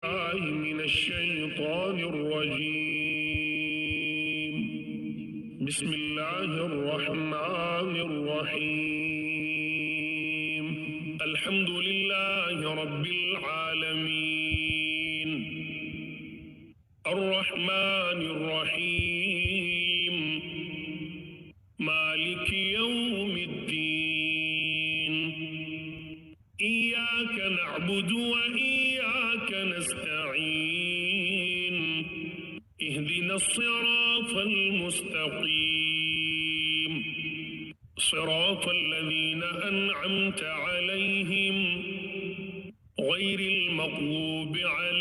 الله من الشيطان الرجيم. بسم الله الرحمن الرحيم. الحمد لله رب العالمين الرحمن الرحيم مالك يوم الدين. إياك نعبد وإياك نستعين. اهدنا الصراط المستقيم صراط الذين أنعمت عليهم غير المغضوب عليهم